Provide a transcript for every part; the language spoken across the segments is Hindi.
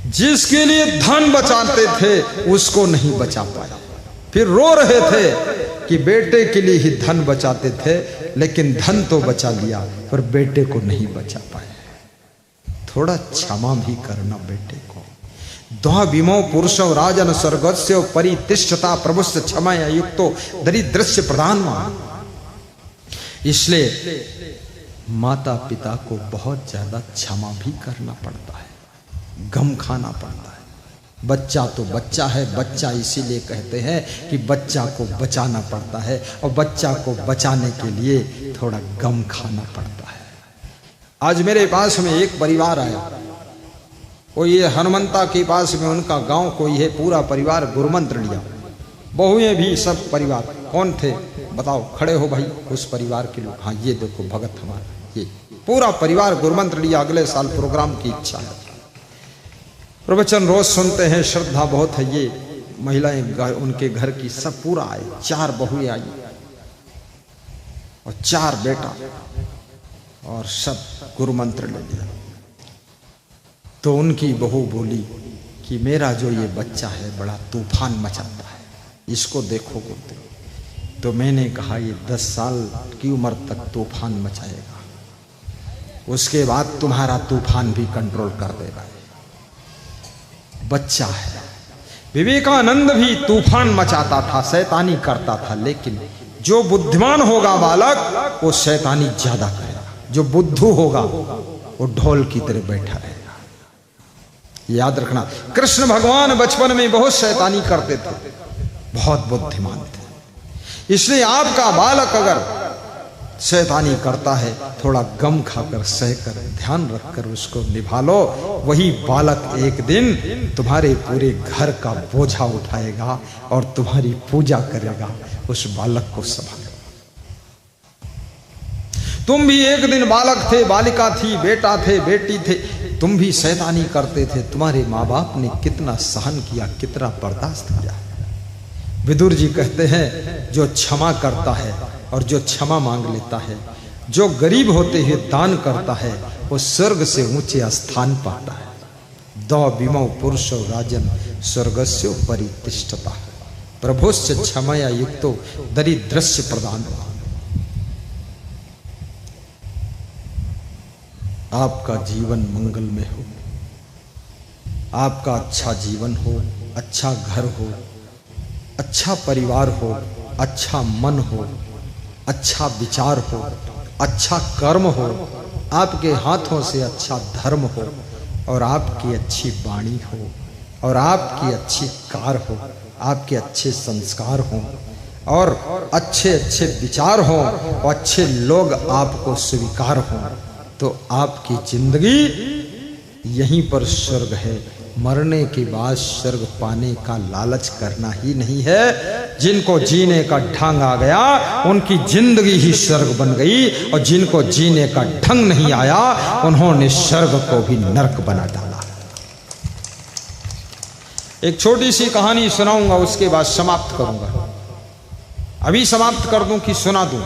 जिसके लिए धन बचाते थे उसको नहीं बचा पाए, फिर रो रहे थे कि बेटे के लिए ही धन बचाते थे, लेकिन धन तो बचा लिया पर बेटे को नहीं बचा पाए। थोड़ा क्षमा भी करना बेटे को। द्वा विमो पुरुषो राजन स्वर्गस्य परितिष्ठता प्रभुस्य क्षमया युक्तो दरिद्रस्य प्रधानवान। इसलिए माता पिता को बहुत ज्यादा क्षमा भी करना पड़ता है, गम खाना पड़ता है। बच्चा तो बच्चा है, बच्चा इसीलिए कहते हैं कि बच्चा को बचाना पड़ता है, और बच्चा को बचाने के लिए थोड़ा गम खाना पड़ता है। आज मेरे पास में एक परिवार आया, वो ये हनुमंता के पास में उनका गांव कोई है, पूरा परिवार गुरुमंत्र लिया, बहुएं भी सब परिवार। कौन थे बताओ, खड़े हो भाई उस परिवार के लोग। हाँ ये देखो भगत हमारा, ये पूरा परिवार गुरुमंत्र लिया। अगले साल प्रोग्राम की इच्छा है, प्रवचन रोज सुनते हैं, श्रद्धा बहुत है। ये महिलाएं उनके घर की सब पूरा आए, 4 बहुएं आई और 4 बेटा, और सब गुरु मंत्र ले लिया। तो उनकी बहू बोली कि मेरा जो ये बच्चा है बड़ा तूफान मचाता है, इसको देखो बोलते। तो मैंने कहा ये 10 साल की उम्र तक तूफान मचाएगा, उसके बाद तुम्हारा तूफान भी कंट्रोल कर देगा। बच्चा है। विवेकानंद भी तूफान मचाता था, शैतानी करता था, लेकिन जो बुद्धिमान होगा बालक वो शैतानी ज्यादा करेगा, जो बुद्धू होगा वो ढोल की तरह बैठा रहेगा। याद रखना, कृष्ण भगवान बचपन में बहुत शैतानी करते थे, बहुत बुद्धिमान थे। इसलिए आपका बालक अगर शैतानी करता है, थोड़ा गम खाकर सहकर ध्यान रखकर उसको निभा लो। वही बालक एक दिन तुम्हारे पूरे घर का बोझा उठाएगा और तुम्हारी पूजा करेगा। उस बालक को संभालो। तुम भी एक दिन बालक थे, बालिका थी, बेटा थे, बेटी थे, तुम भी शैतानी करते थे। तुम्हारे माँ बाप ने कितना सहन किया, कितना बर्दाश्त किया। विदुर जी कहते हैं जो क्षमा करता है और जो क्षमा मांग लेता है, जो गरीब होते हुए दान करता है, वो स्वर्ग से ऊंचे स्थान पाता है। दौ विमौ पुरुषो राजन स्वर्गस्य परितिष्ठता प्रभुस्य क्षमया युक्तो दरिद्रस्य प्रदान। आपका जीवन मंगलमय हो, आपका अच्छा जीवन हो, अच्छा घर हो, अच्छा परिवार हो, अच्छा मन हो, अच्छा विचार हो, अच्छा कर्म हो, आपके हाथों से अच्छा धर्म हो, और आपकी अच्छी वाणी हो, और आपकी अच्छी कार हो, आपके अच्छे संस्कार हों, और अच्छे अच्छे विचार हों, और अच्छे लोग आपको स्वीकार हों, तो आपकी जिंदगी यहीं पर स्वर्ग है। मरने के बाद स्वर्ग पाने का लालच करना ही नहीं है। जिनको जीने का ढंग आ गया उनकी जिंदगी ही स्वर्ग बन गई, और जिनको जीने का ढंग नहीं आया उन्होंने स्वर्ग को भी नरक बना डाला। एक छोटी सी कहानी सुनाऊंगा, उसके बाद समाप्त करूंगा। अभी समाप्त कर दूं कि सुना दूं?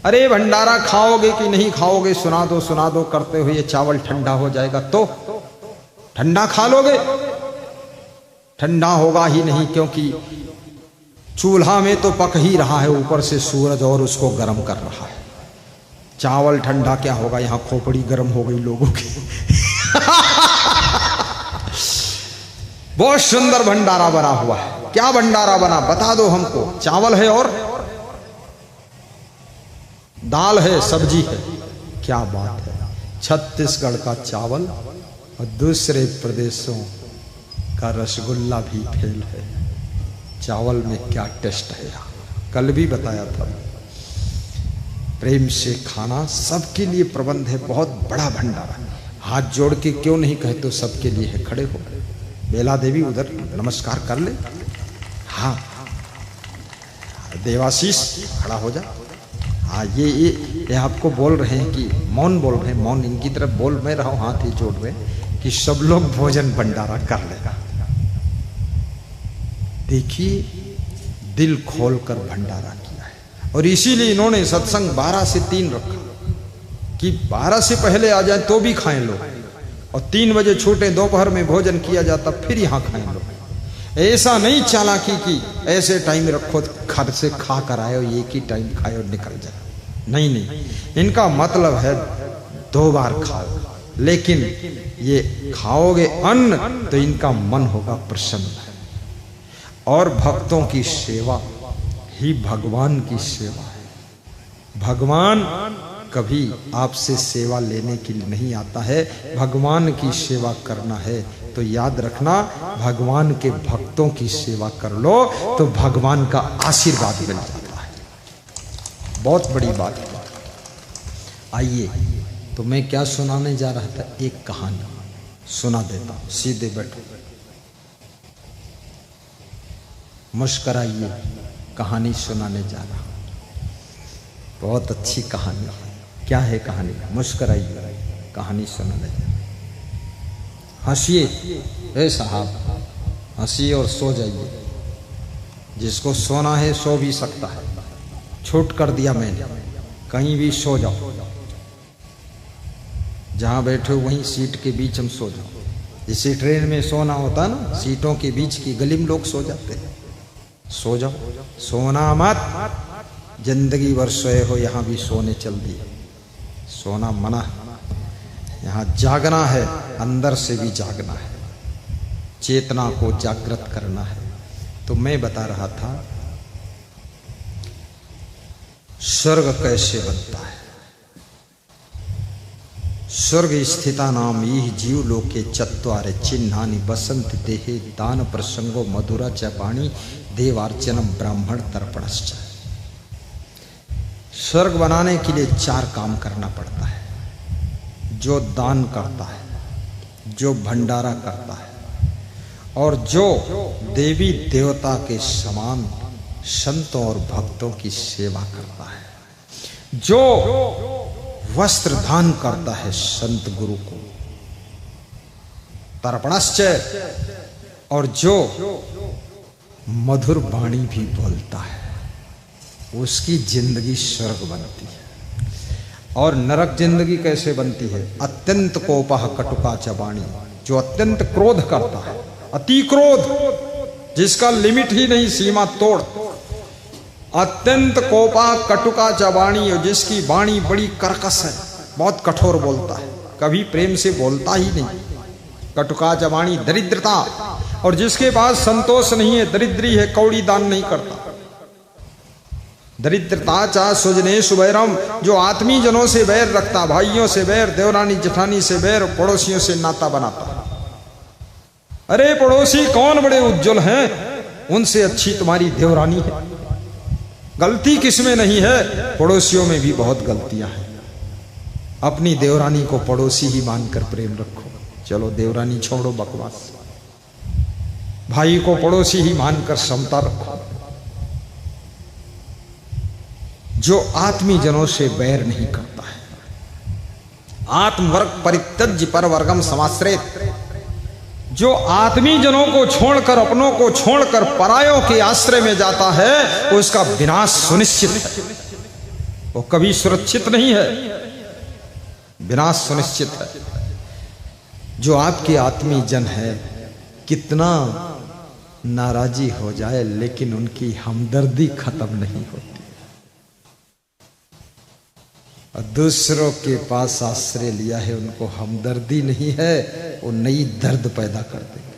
अरे भंडारा खाओगे कि नहीं खाओगे, सुना दो करते हुए चावल ठंडा हो जाएगा। तो ठंडा खा लोगे? ठंडा होगा ही नहीं, क्योंकि चूल्हा में तो पक ही रहा है, ऊपर से सूरज और उसको गर्म कर रहा है। चावल ठंडा क्या होगा, यहां खोपड़ी गर्म हो गई लोगों की। बहुत सुंदर भंडारा बना हुआ है। क्या भंडारा बना बता दो हमको? चावल है और दाल है, सब्जी है। क्या बात है! छत्तीसगढ़ का चावल और दूसरे प्रदेशों का रसगुल्ला भी फेल है। चावल में क्या टेस्ट है, कल भी बताया था। प्रेम से खाना सबके लिए प्रबंध है, बहुत बड़ा भंडारा। हाथ जोड़ के क्यों नहीं कहते सबके लिए है? खड़े हो, बेला देवी उधर नमस्कार कर ले। हाँ देवाशीष खड़ा हो जा। हाँ ये आपको बोल रहे हैं कि मौन बोल रहे हैं, मौन इनकी तरफ बोल मैं रहा हूँ हाथ ही जोड़ रहे कि सब लोग भोजन भंडारा कर लेगा। देखिए दिल खोलकर भंडारा किया है, और इसीलिए इन्होंने सत्संग 12 से 3 रखा कि 12 से पहले आ जाए तो भी खाएं लोग, और 3 बजे छूटे, दोपहर में भोजन किया जाता, फिर यहाँ खाएं लोग। ऐसा नहीं चालाकी की ऐसे टाइम रखो घर से खा कर आए, एक ही टाइम खाए और निकल जाए। नहीं नहीं, इनका मतलब है 2 बार खाओ, लेकिन ये खाओगे अन्न तो इनका मन होगा प्रसन्न। और भक्तों की सेवा ही भगवान की सेवा है। भगवान कभी आपसे सेवा लेने के लिए नहीं आता है, भगवान की सेवा करना है तो याद रखना, भगवान के भक्तों की सेवा कर लो तो भगवान का आशीर्वाद मिल जाता है। बहुत बड़ी बात है। आइए, तो मैं क्या सुनाने जा रहा था, एक कहानी सुना देता हूं, सीधे बैठो, मुस्कुराइए, कहानी सुनाने जा रहा हूं। बहुत अच्छी कहानी है। क्या है कहानी? मुस्कुराइए, कहानी सुनाने जा रहा हूं। हंसिए ए साहब, हंसिए और सो जाइए। जिसको सोना है सो भी सकता है, छूट कर दिया मैंने, कहीं भी सो जाओ, जहां बैठे हो वहीं सीट के बीच हम सो जाओ। जैसे ट्रेन में सोना होता ना, सीटों के बीच की गली में लोग सो जाते हैं, सो जाओ, सोना मत। जिंदगी भर सोए हो, यहाँ भी सोने चल दिए, सोना मना। यहाँ जागना है, अंदर से भी जागना है, चेतना को जागृत करना है। तो मैं बता रहा था स्वर्ग कैसे बनता है। स्वर्ग स्थिता नाम यह जीव लोके चत्वारे चिन्हानि बसंत देहे दान प्रसंगो मधुरा च वाणी देवार्चनम ब्राह्मण तर्पणश्च। स्वर्ग बनाने के लिए 4 काम करना पड़ता है। जो दान करता है, जो भंडारा करता है, और जो देवी देवता के समान संतों और भक्तों की सेवा करता है, जो वस्त्र दान करता है संत गुरु को, तर्पणश्च, और जो मधुर वाणी भी बोलता है, उसकी जिंदगी स्वर्ग बनती है। और नरक जिंदगी कैसे बनती है? अत्यंत कोपः कटुका च वाणी, जो अत्यंत क्रोध करता है, अति क्रोध, जिसका लिमिट ही नहीं, सीमा तोड़। अत्यंत कोपा कटुका च वाणी, जिसकी वाणी बड़ी कर्कश है, बहुत कठोर बोलता है, कभी प्रेम से बोलता ही नहीं। कटुका च वाणी, दरिद्रता, और जिसके पास संतोष नहीं है, दरिद्री है, कौड़ी दान नहीं करता। दरिद्रता चा सुजनेषु वैरम, जो आत्मीय जनों से बैर रखता, भाइयों से बैर, देवरानी जेठानी से बैर, पड़ोसियों से नाता बनाता। अरे पड़ोसी कौन बड़े उज्जवल हैं, उनसे अच्छी तुम्हारी देवरानी है। गलती किसमें नहीं है? पड़ोसियों में भी बहुत गलतियां हैं। अपनी देवरानी को पड़ोसी ही मानकर प्रेम रखो। चलो देवरानी छोड़ो बकवास, भाई को पड़ोसी ही मानकर समता रखो। जो आत्मीय जनों से बैर नहीं करता है, आत्मवर्ग परित्यज्य पर वर्गम समाश्रित, जो आत्मीय जनों को छोड़कर, अपनों को छोड़कर परायों के आश्रय में जाता है, उसका विनाश सुनिश्चित है, वो कभी सुरक्षित नहीं है, विनाश सुनिश्चित है। जो आपके आत्मीय जन है, कितना नाराजी हो जाए लेकिन उनकी हमदर्दी खत्म नहीं होती। और दूसरों के पास आश्रय लिया है, उनको हमदर्दी नहीं है, वो नई दर्द पैदा कर देंगे।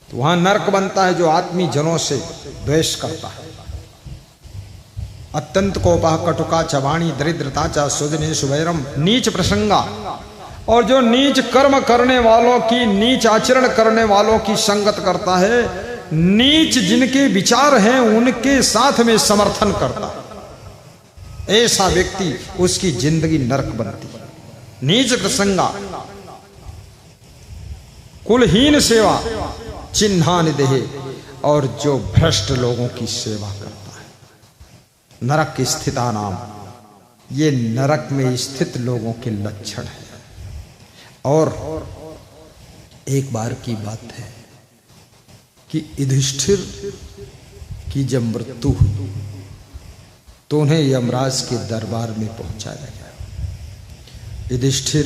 तो वहां नरक बनता है जो आत्मीय जनों से द्वेष करता है। अत्यंत कोपः कटुका च वाणी दरिद्रता च सुजनेषु वैरम, नीच प्रसंगा, और जो नीच कर्म करने वालों की, नीच आचरण करने वालों की संगत करता है, नीच जिनके विचार हैं उनके साथ में समर्थन करता है, ऐसा व्यक्ति, उसकी जिंदगी नरक बनती है। नीच प्रसंगा, कुलहीन सेवा, चिन्हानि देहे, और जो भ्रष्ट लोगों की सेवा करता है। नरक स्थिता नाम, ये नरक में स्थित लोगों के लक्षण है। और एक बार की बात है कि युधिष्ठिर की जब मृत्यु हुई तो उन्हें यमराज के दरबार में पहुंचाया गया। युधिष्ठिर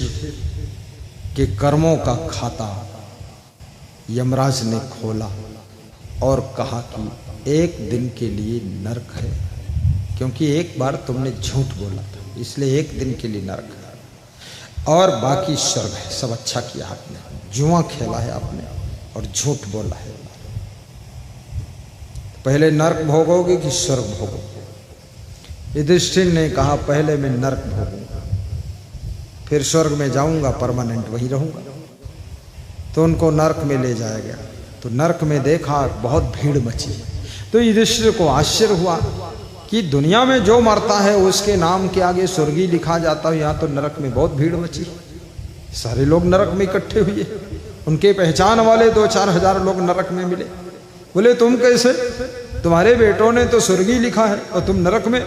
कि कर्मों का खाता यमराज ने खोला और कहा कि एक दिन के लिए नरक है, क्योंकि एक बार तुमने झूठ बोला था, इसलिए एक दिन के लिए नरक है और बाकी स्वर्ग है। सब अच्छा किया आपने, जुआ खेला है आपने और झूठ बोला है। पहले नरक भोगोगे कि स्वर्ग भोगोगे? युधिष्ठिर ने कहा पहले मैं नरक भोगूंगा, फिर स्वर्ग में जाऊंगा, परमानेंट वहीं रहूंगा। तो उनको नरक में ले जाया गया। तो नरक में देखा बहुत भीड़ मची। तो युधिष्ठिर को आश्चर्य हुआ कि दुनिया में जो मरता है उसके नाम के आगे स्वर्गीय लिखा जाता है, यहाँ तो नरक में बहुत भीड़ मची, सारे लोग नरक में इकट्ठे हुए। उनके पहचान वाले 2-4 हजार लोग नरक में मिले। बोले तुम कैसे? तुम्हारे बेटों ने तो स्वर्गीय लिखा है और तुम नरक में?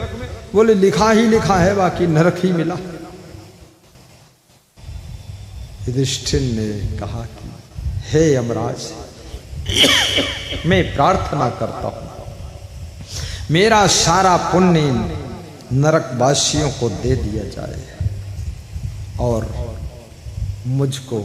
बोले लिखा ही लिखा है, बाकी नरक ही मिला। युधिष्ठिर ने कहा कि हे यमराज, मैं प्रार्थना करता हूं मेरा सारा पुण्य नरकवासियों को दे दिया जाए और मुझको